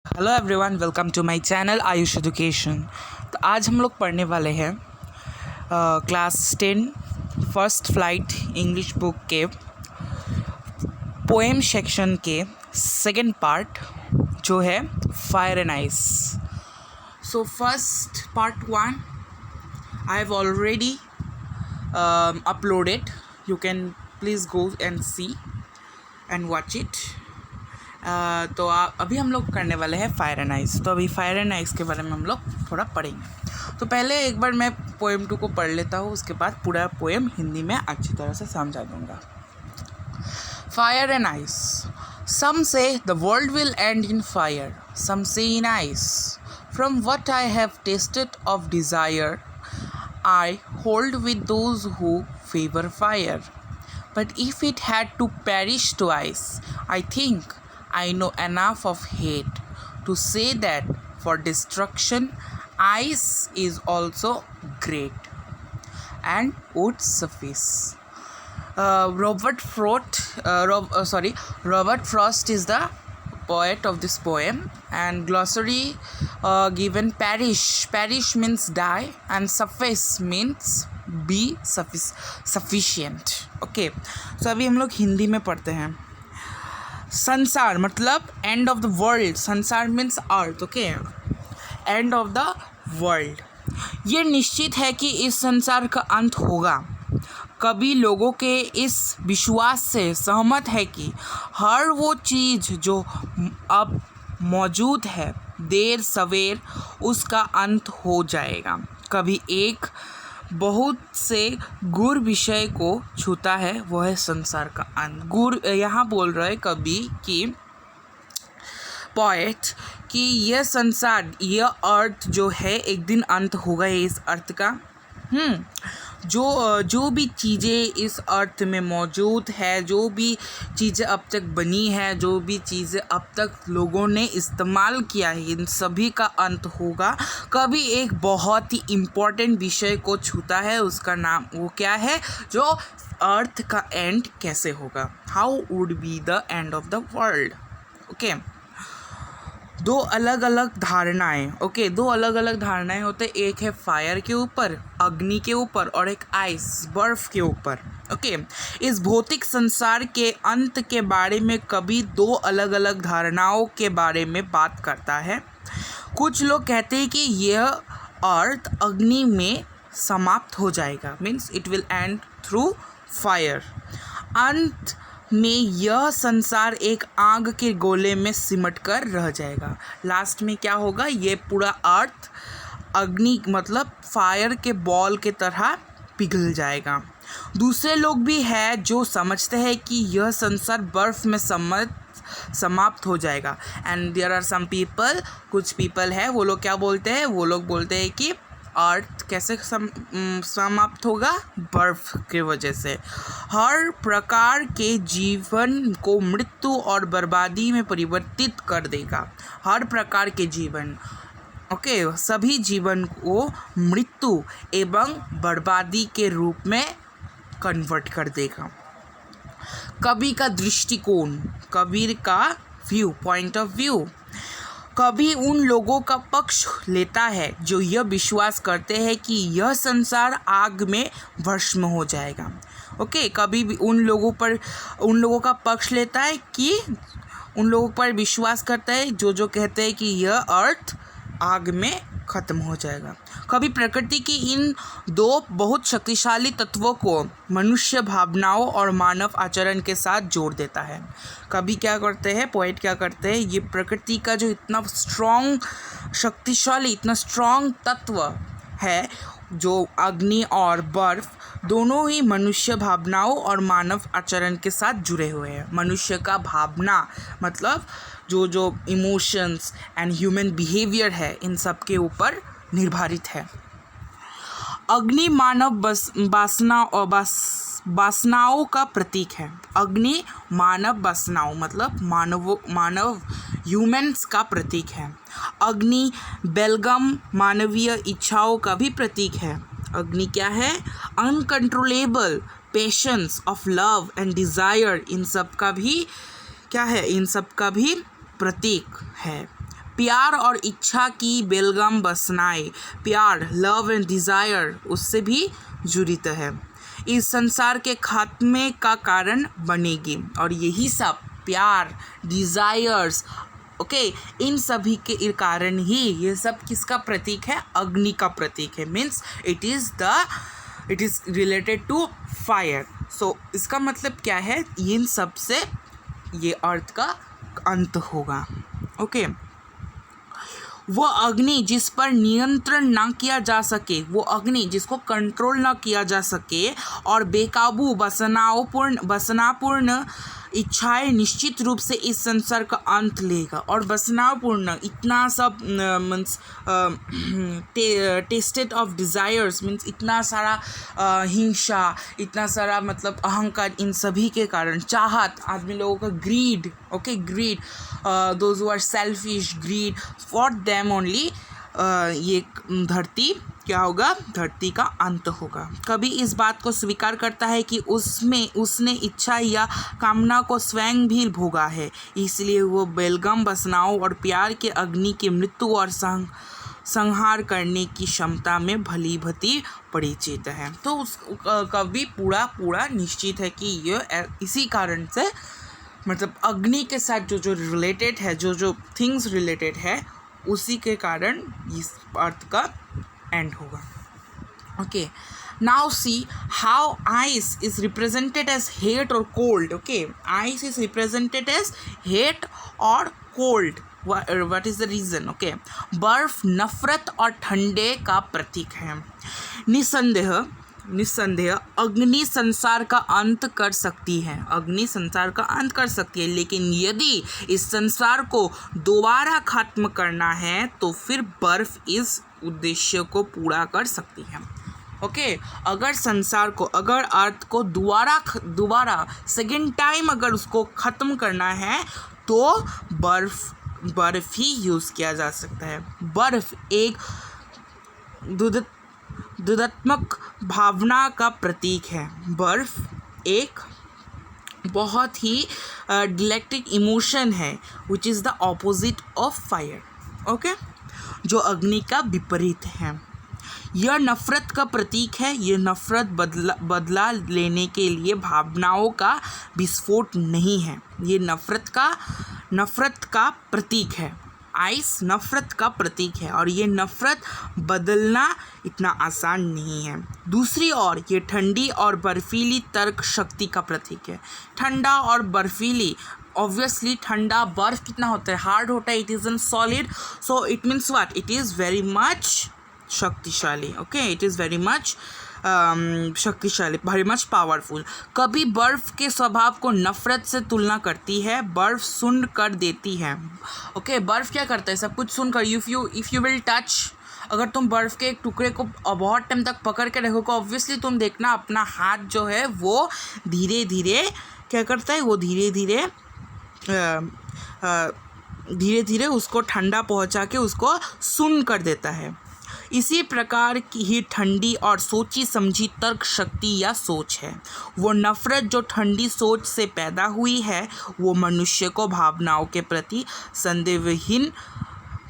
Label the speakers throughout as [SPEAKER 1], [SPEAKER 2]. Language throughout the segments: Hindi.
[SPEAKER 1] Hello everyone, welcome to my channel Ayush education. तो आज हम लोग पढ़ने वाले हैं class 10 first flight English book के पोएम सेक्शन के सेकंड पार्ट जो है fire and ice. So first part 1 I have already uploaded, you can please go and see and watch it. तो अभी हम लोग करने वाले हैं फायर एंड आइस। तो अभी फायर एंड आइस के बारे में हम लोग थोड़ा पढ़ेंगे। तो पहले एक बार मैं पोएम 2 को पढ़ लेता हूँ, उसके बाद पूरा पोएम हिंदी में अच्छी तरह से समझा दूँगा। Fire and ice. Some say the world will end in fire, some say in ice. From what I have tasted of desire, I hold with those who favour fire. But if it had to perish to ice, I think I know enough of hate to say that for destruction, ice is also great and would suffice. Robert Frost is the poet of this poem, and glossary given perish. Perish means die, and suffice means be sufficient. Okay, so अभी हम लोग हिंदी में पढ़ते हैं। संसार मतलब एंड ऑफ द वर्ल्ड। संसार means earth. Okay, end of the world. ये निश्चित है कि इस संसार का अंत होगा। कभी लोगों के इस विश्वास से सहमत है कि हर वो चीज़ जो अब मौजूद है, देर सवेर उसका अंत हो जाएगा। कभी एक बहुत से गुर विषय को छूता है, वह है संसार का अंत। गुर यहाँ बोल रहा है कवि कि पोएट कि यह संसार, यह अर्थ जो है एक दिन अंत होगा। इस अर्थ का जो भी चीज़ें इस अर्थ में मौजूद है, जो भी चीज़ें अब तक बनी है, जो भी चीज़ें अब तक लोगों ने इस्तेमाल किया है, इन सभी का अंत होगा। कभी एक बहुत ही इम्पोर्टेंट विषय को छूता है, उसका नाम वो क्या है? जो अर्थ का एंड कैसे होगा, how would be the end of the world. Okay, दो अलग अलग धारणाएं। ओके, दो अलग अलग धारणाएं होते। एक है फायर के ऊपर, अग्नि के ऊपर, और एक आइस, बर्फ के ऊपर। ओके, इस भौतिक संसार के अंत के बारे में कभी दो अलग अलग धारणाओं के बारे में बात करता है। कुछ लोग कहते हैं कि यह अर्थ अग्नि में समाप्त हो जाएगा, means it will and through fire. अंत में यह संसार एक आग के गोले में सिमट कर रह जाएगा। लास्ट में क्या होगा? ये पूरा अर्थ अग्नि मतलब फायर के बॉल के तरह पिघल जाएगा। दूसरे लोग भी हैं जो समझते हैं कि यह संसार बर्फ़ में समाप्त हो जाएगा। And there are some people, कुछ पीपल है, वो लोग क्या बोलते हैं? वो लोग बोलते हैं कि अर्थ कैसे समाप्त होगा? बर्फ के वजह से। हर प्रकार के जीवन को मृत्यु और बर्बादी में परिवर्तित कर देगा। हर प्रकार के जीवन, ओके, सभी जीवन को मृत्यु एवं बर्बादी के रूप में कन्वर्ट कर देगा। कवि का दृष्टिकोण, कबीर का व्यू, पॉइंट ऑफ व्यू, कभी उन लोगों का पक्ष लेता है जो यह विश्वास करते हैं कि यह संसार आग में भस्म हो जाएगा। ओके, कभी भी उन लोगों का पक्ष लेता है कि उन लोगों पर विश्वास करता है जो कहते हैं कि यह अर्थ आग में ख़त्म हो जाएगा। कभी प्रकृति की इन दो बहुत शक्तिशाली तत्वों को मनुष्य भावनाओं और मानव आचरण के साथ जोड़ देता है। कभी क्या करते हैं, पोएट क्या करते हैं, ये प्रकृति का जो इतना शक्तिशाली, इतना स्ट्रॉन्ग तत्व है, जो अग्नि और बर्फ, दोनों ही मनुष्य भावनाओं और मानव आचरण के साथ जुड़े हुए हैं। मनुष्य का भावना मतलब जो इमोशंस एंड ह्यूमन बिहेवियर है, इन सब के ऊपर निर्धारित है। अग्नि मानव वासनाओं का प्रतीक है। अग्नि मानव वासनाओं मतलब मानव ह्यूमन्स का प्रतीक है। अग्नि बेलगम मानवीय इच्छाओं का भी प्रतीक है। अग्नि क्या है? Uncontrollable patience of love and desire, इन सब का भी क्या है? इन सब का भी प्रतीक है। प्यार और इच्छा की बेलगाम बसनाए, प्यार लव एंड डिज़ायर उससे भी जुड़ित है, इस संसार के खात्मे का कारण बनेगी। और यही सब प्यार, डिज़ायर्स, ओके, इन सभी के कारण ही ये सब किसका प्रतीक है? अग्नि का प्रतीक है। Means it is related to fire. So इसका मतलब क्या है? इन सब से ये अर्थ का अंत होगा। ओके, वो अग्नि जिस पर नियंत्रण ना किया जा सके, वो अग्नि जिसको कंट्रोल ना किया जा सके और बेकाबू बसनापूर्ण इच्छाएं निश्चित रूप से इस संसार का अंत लेगा। और बसनापूर्ण इतना सब means tested of desires means इतना सारा हिंसा, इतना सारा मतलब अहंकार, इन सभी के कारण चाहत, आदमी लोगों का greed, okay, greed, those who are selfish, greed for them only, ये धरती क्या होगा? धरती का अंत होगा। कभी इस बात को स्वीकार करता है कि उसने इच्छा या कामना को स्वयं भी भोगा है, इसलिए वो बेलगम बसनाओं और प्यार के अग्नि की मृत्यु और संहार करने की क्षमता में भली भती परिचित है। तो उस कभी पूरा निश्चित है कि ये इसी कारण से मतलब अग्नि के साथ जो रिलेटेड है, जो थिंग्स रिलेटेड है, उसी के कारण इस अर्थ का एंड होगा। Okay, now see how ice is represented as hate और cold. Okay, ice is represented as hate और cold. What is the reason? Okay, बर्फ नफरत और ठंडे का प्रतीक है। निस्संदेह अग्नि संसार का अंत कर सकती है, अग्नि संसार का अंत कर सकती है, लेकिन यदि इस संसार को दोबारा खत्म करना है तो फिर बर्फ इस उद्देश्य को पूरा कर सकती है। ओके, अगर अर्थ को दोबारा सेकेंड टाइम अगर उसको ख़त्म करना है तो बर्फ ही यूज़ किया जा सकता है। बर्फ एक दुधात्मक भावना का प्रतीक है। बर्फ एक बहुत ही डिलेक्टिक इमोशन है which is the opposite of fire. Okay, जो अग्नि का विपरीत है। यह नफ़रत का प्रतीक है। यह नफ़रत बदला लेने के लिए भावनाओं का विस्फोट नहीं है। ये नफ़रत का प्रतीक है। आइस नफ़रत का प्रतीक है और ये नफ़रत बदलना इतना आसान नहीं है। दूसरी ओर ये ठंडी और बर्फीली तर्क शक्ति का प्रतीक है। ठंडा और बर्फीली, ऑब्वियसली ठंडा बर्फ कितना होता है? हार्ड होता है, it is in solid, so it means what? It is very much शक्तिशाली। Okay, it is very much शक्तिशाली, वेरी मच पावरफुल। कभी बर्फ़ के स्वभाव को नफ़रत से तुलना करती है। बर्फ़ सुन कर देती है। ओके, बर्फ़ क्या करता है? सब कुछ सुनकर, इफ़ यू विल टच, अगर तुम बर्फ़ के एक टुकड़े को बहुत टाइम तक पकड़ के रखोगे, ऑब्वियसली तुम देखना अपना हाथ जो है वो धीरे धीरे क्या करता है? वो धीरे धीरे उसको ठंडा पहुंचा के उसको सुन कर देता है। इसी प्रकार की ही ठंडी और सोची समझी तर्क शक्ति या सोच है। वो नफ़रत जो ठंडी सोच से पैदा हुई है वो मनुष्य को भावनाओं के प्रति संदेहहीन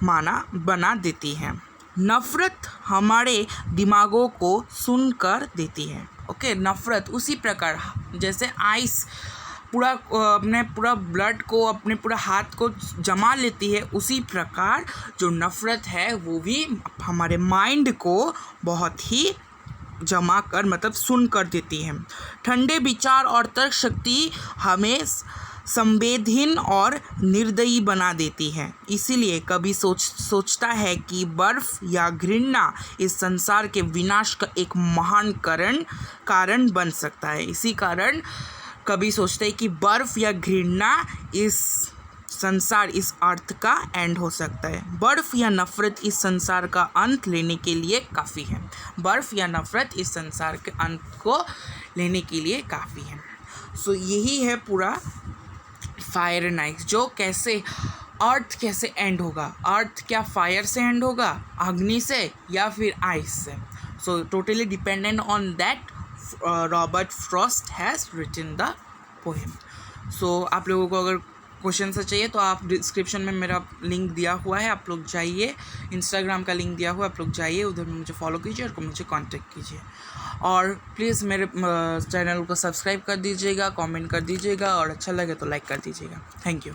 [SPEAKER 1] बना देती है। नफ़रत हमारे दिमागों को सुन कर देती है। ओके, नफ़रत उसी प्रकार जैसे आइस अपने पूरा ब्लड को अपने पूरा हाथ को जमा लेती है, उसी प्रकार जो नफ़रत है वो भी हमारे माइंड को बहुत ही जमा कर मतलब सुन कर देती है। ठंडे विचार और तर्क शक्ति हमें संवेदहीन और निर्दयी बना देती है। इसीलिए कभी सोचता है कि बर्फ़ या घृणा इस संसार के विनाश का एक महान कारण बन सकता है। इसी कारण कभी सोचते हैं कि बर्फ़ या घृणा इस अर्थ का एंड हो सकता है। बर्फ़ या नफ़रत इस संसार का अंत लेने के लिए काफ़ी है। बर्फ़ या नफ़रत इस संसार के अंत को लेने के लिए काफ़ी है। सो यही है पूरा फायर एंड आइस, जो कैसे अर्थ कैसे एंड होगा। अर्थ क्या फायर से एंड होगा, अग्नि से, या फिर आइस से? So totally dependent on that Robert Frost has written the poem. सो आप लोगों को अगर क्वेश्चन से चाहिए तो आप डिस्क्रिप्शन में मेरा लिंक दिया हुआ है, आप लोग जाइए, इंस्टाग्राम का लिंक दिया हुआ है, आप लोग जाइए उधर मुझे फॉलो कीजिए और मुझे कांटेक्ट कीजिए। और प्लीज़ मेरे चैनल को सब्सक्राइब कर दीजिएगा, कमेंट कर दीजिएगा और अच्छा लगे तो लाइक कर दीजिएगा। Thank you.